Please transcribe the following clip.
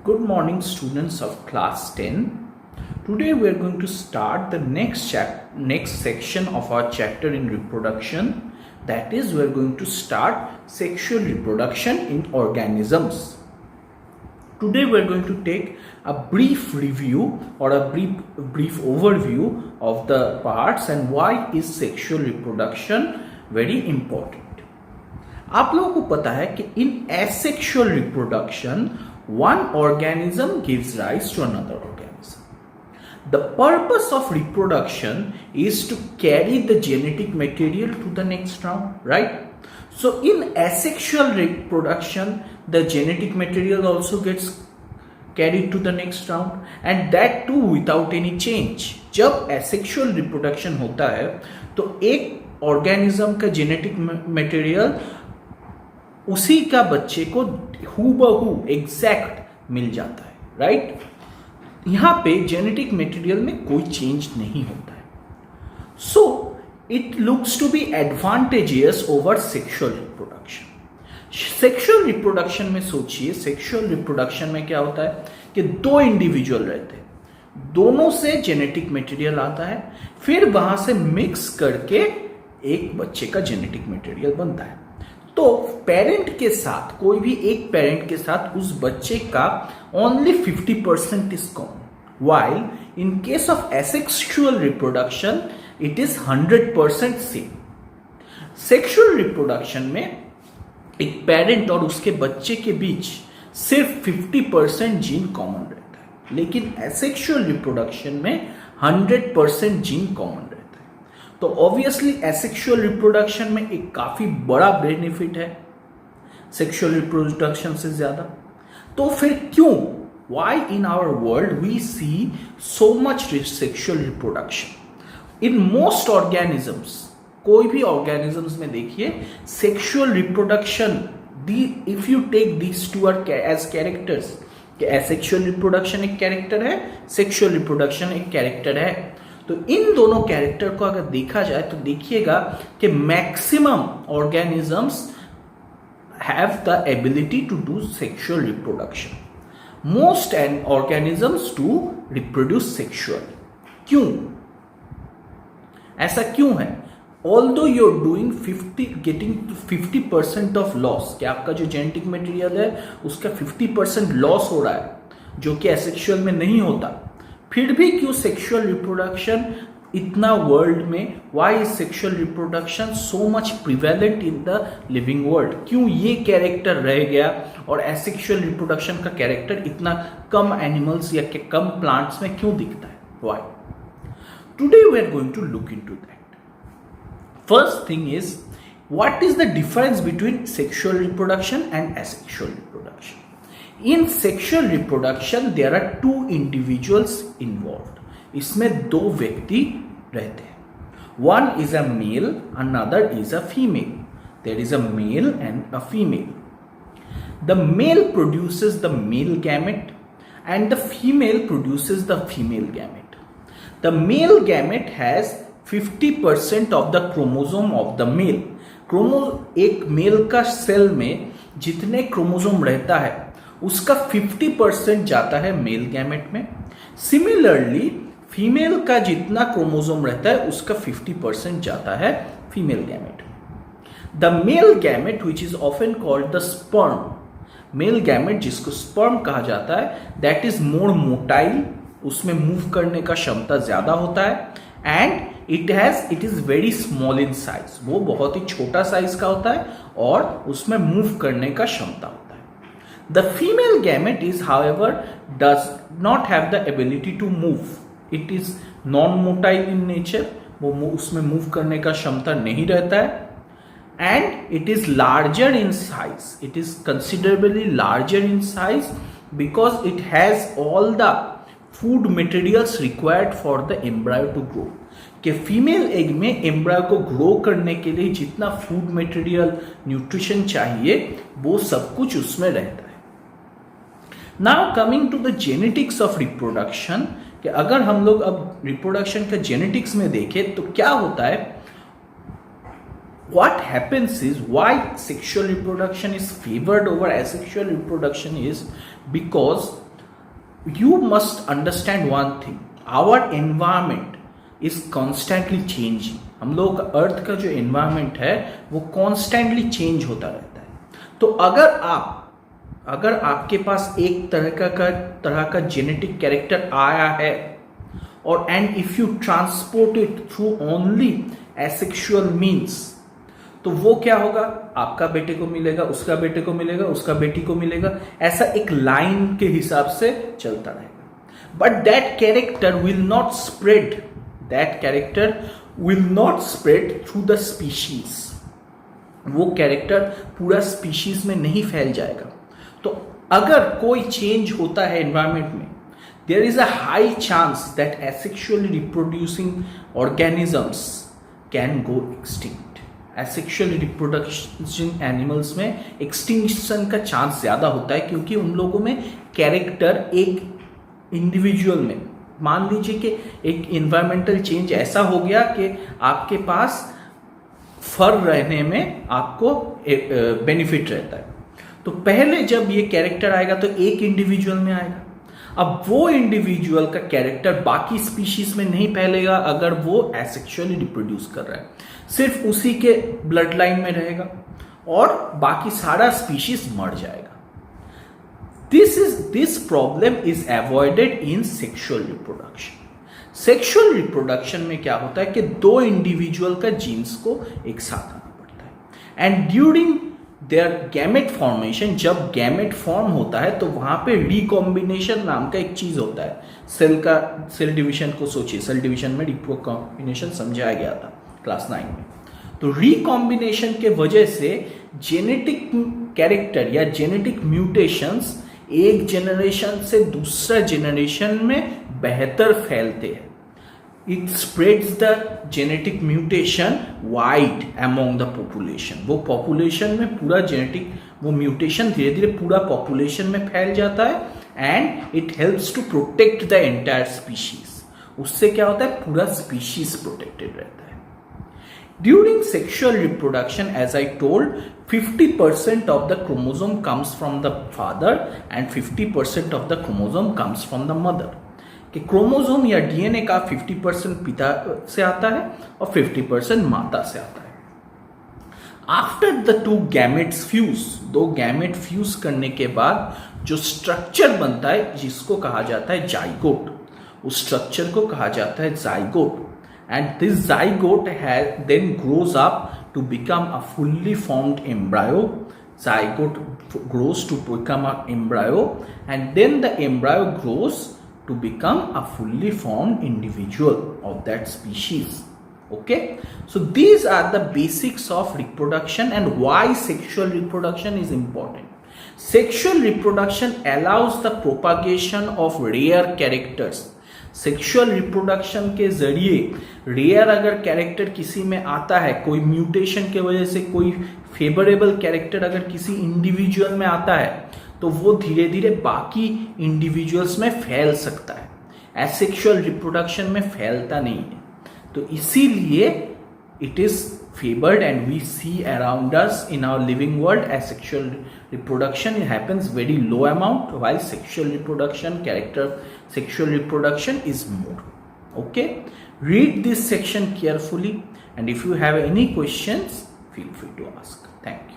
Good morning, students of class 10. Today we are going to start the next section of our chapter in reproduction. That is, we are going to start sexual reproduction in organisms. Today we are going to take a brief review or a brief overview of the parts and why is sexual reproduction very important. आप लोगों को पता है कि in asexual reproduction one organism gives rise to another organism. The purpose of reproduction is to carry the genetic material to the next round, right? So in asexual reproduction, the genetic material also gets carried to the next round and that too without any change. जब asexual reproduction होता है तो एक organism का genetic material उसी का बच्चे को हूबहू एग्जैक्ट मिल जाता है, राइट? यहां पे जेनेटिक मटेरियल में कोई चेंज नहीं होता है. So it looks to be advantageous over sexual reproduction. Sexual reproduction में सोचिए, सेक्सुअल रिप्रोडक्शन में क्या होता है कि दो इंडिविजुअल रहते हैं, दोनों से जेनेटिक मटेरियल आता है, फिर वहां से मिक्स करके एक बच्चे का जेनेटिक मटेरियल बनता है. तो पेरेंट के साथ, कोई भी एक पेरेंट के साथ उस बच्चे का only 50% is common, while in case of asexual reproduction it is 100% same. Sexual reproduction में एक पेरेंट और उसके बच्चे के बीच सिर्फ 50% जीन कॉमन रहता है, लेकिन एसेक्सुअल रिप्रोडक्शन में 100% जीन कॉमन रहता है. तो ऑब्वियसली एसेक्सुअल रिप्रोडक्शन में एक काफी बड़ा बेनिफिट है सेक्सुअल रिप्रोडक्शन से ज्यादा. तो फिर क्यों, why in our world we see so much sexual reproduction in most organisms? कोई भी ऑर्गेनिजम्स में देखिए sexual reproduction, if you take these two are as characters, asexual reproduction एक कैरेक्टर है, सेक्सुअल रिप्रोडक्शन एक कैरेक्टर है. तो इन दोनों कैरेक्टर को अगर देखा जाए तो देखिएगा कि maximum organisms have the ability to do sexual reproduction. Most and organisms to reproduce sexual. क्यों ऐसा क्यों है? Although you are doing getting 50% of loss, कि आपका जो जेनेटिक मटेरियल है उसका 50% लॉस हो रहा है, जो कि एसेक्सुअल में नहीं होता. फिर भी क्यों सेक्सुअल रिप्रोडक्शन इतना वर्ल्ड में, why is sexual reproduction so much prevalent in the living world? क्यों ये कैरेक्टर रह गया और एसेक्सुअल रिप्रोडक्शन का कैरेक्टर इतना कम एनिमल्स या कम प्लांट्स में क्यों दिखता है? Why? Today we are going to look into that. First thing is, what is the difference between sexual reproduction and asexual reproduction? In sexual reproduction there are two individuals involved. इसमें दो व्यक्ति रहते हैं. One is a male, another is a female. There is a male and a female. The male produces the male gamete and the female produces the female gamete. The male gamete has 50% of the chromosome of the male. एक mail का cell में जितने chromosome रहता है उसका 50% जाता है male gamete में. सिमिलरली फीमेल का जितना क्रोमोसोम रहता है उसका 50% जाता है फीमेल गैमेट में. The male gamete which is often called the sperm, male gamete जिसको स्पर्म कहा जाता है, दैट इज मोर मोटाइल, उसमें मूव करने का क्षमता ज्यादा होता है, and it is very small in size, वो बहुत ही छोटा साइज का होता है और उसमें मूव करने का क्षमता होता है. The female gamete is, however, does not have the ability to move. It is non-motile in nature. वो उसमें मूव करने का क्षमता नहीं रहता है. And it is larger in size. It is considerably larger in size because it has all the food materials required for the embryo to grow. कि female egg में एम्ब्रायो को ग्रो करने के लिए जितना फूड मटेरियल, न्यूट्रिशन चाहिए वो सब कुछ उसमें रहता है. Now coming to the genetics of reproduction, कि अगर हम लोग अब रिप्रोडक्शन का जेनेटिक्स में देखें तो क्या होता है, what happens is, why sexual reproduction is favored over asexual reproduction is because you must understand one thing, our environment is constantly changing. हम लोग अर्थ का जो एनवायरमेंट है वो कॉन्स्टेंटली चेंज होता रहता है. तो अगर आपके पास एक तरह का जेनेटिक कैरेक्टर आया है और and if you transport it through only asexual means, तो वो क्या होगा, आपका बेटे को मिलेगा, उसका बेटे को मिलेगा, उसका बेटी को मिलेगा, ऐसा एक लाइन के हिसाब से चलता रहेगा. But that character will not spread through the species. वो कैरेक्टर पूरा स्पीशीज में नहीं फैल जाएगा. तो अगर कोई चेंज होता है एनवायरमेंट में, there is a high chance that asexually reproducing organisms can go extinct. Asexual reproduction animals में एक्सटिंक्शन का चांस ज़्यादा होता है, क्योंकि उन लोगों में कैरेक्टर एक इंडिविजुअल में, मान लीजिए कि एक इन्वायरमेंटल चेंज ऐसा हो गया कि आपके पास फर रहने में आपको बेनिफिट रहता है, तो पहले जब ये कैरेक्टर आएगा तो एक इंडिविजुअल में आएगा. अब वो इंडिविजुअल का कैरेक्टर बाकी स्पीशीज में नहीं फैलेगा अगर वो एसेक्सुअली रिप्रोड्यूस कर रहा है, सिर्फ उसी के ब्लड लाइन में रहेगा और बाकी सारा स्पीशीज मर जाएगा. This problem is avoided in sexual reproduction. Sexual reproduction में क्या होता है कि दो इंडिविजुअल का जीन्स को एक साथ आना पड़ता है, and during their gamete formation, जब गैमेट फॉर्म होता है तो वहां पे रिकॉम्बिनेशन नाम का एक चीज होता है. सेल डिवीजन को सोचिए, सेल डिवीजन में रिकॉम्बिनेशन समझाया गया था क्लास 9 में. तो रिकॉम्बिनेशन के वजह से जेनेटिक कैरेक्टर या जेनेटिक म्यूटेशंस एक जनरेशन से दूसरा जनरेशन में बेहतर फैलते हैं. It spreads the genetic mutation wide among the population. वो पॉपुलेशन में पूरा जेनेटिक वो म्यूटेशन धीरे धीरे पूरा पॉपुलेशन में फैल जाता है and it helps to protect the entire species. उससे क्या होता है, पूरा स्पीशीज प्रोटेक्टेड रहता है. During sexual reproduction, as I told, 50% of the chromosome comes from the father and 50% of the chromosome comes from the mother. कि chromosome या DNA का 50% पिता से आता है और 50% माता से आता है. After the two gametes fuse, दो गैमेट फ्यूज करने के बाद जो स्ट्रक्चर बनता है जिसको कहा जाता है जाइगोट, उस स्ट्रक्चर को कहा जाता है zygote. And this zygote then grows up to become a fully formed embryo. Zygote grows to become an embryo, and then the embryo grows to become a fully formed individual of that species. Okay, so these are the basics of reproduction and why sexual reproduction is important. Sexual reproduction allows the propagation of rare characters. Sexual reproduction के जरिए rare अगर character किसी में आता है, कोई mutation के वजह से कोई फेवरेबल कैरेक्टर अगर किसी इंडिविजुअल में आता है, तो वो धीरे धीरे बाकी इंडिविजुअल्स में फैल सकता है. एसेक्सुअल रिप्रोडक्शन में फैलता नहीं है. तो इसीलिए it is favored and we see around us in our living world asexual reproduction. It happens very low amount, while sexual reproduction, sexual reproduction is more. Okay, read this section carefully, and if you have any questions, feel free to ask. Thank you.